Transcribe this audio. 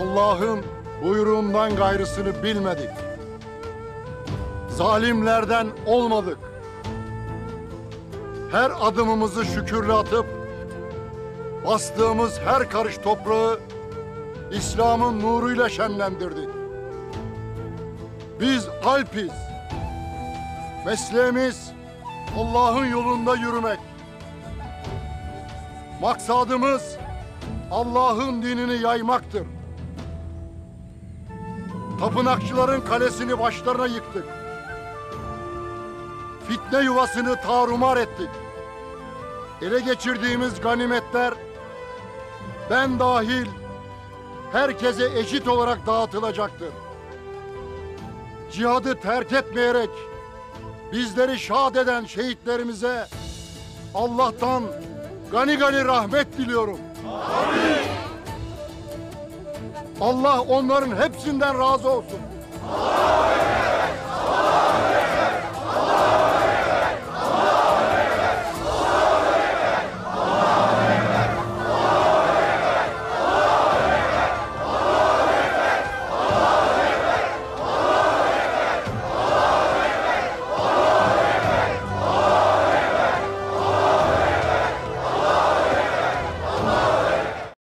Allah'ın buyruğundan gayrısını bilmedik. Zalimlerden olmadık. Her adımımızı şükürle atıp bastığımız her karış toprağı İslam'ın nuruyla şenlendirdik. Biz Alpiz. Mesleğimiz Allah'ın yolunda yürümek. Maksadımız Allah'ın dinini yaymaktır. Tapınakçıların kalesini başlarına yıktık. Fitne yuvasını tarumar ettik. Ele geçirdiğimiz ganimetler ben dahil herkese eşit olarak dağıtılacaktır. Cihadı terk etmeyerek bizleri şad eden şehitlerimize Allah'tan gani gani rahmet diliyorum. Amin. Allah onların hepsinden razı olsun. Amin.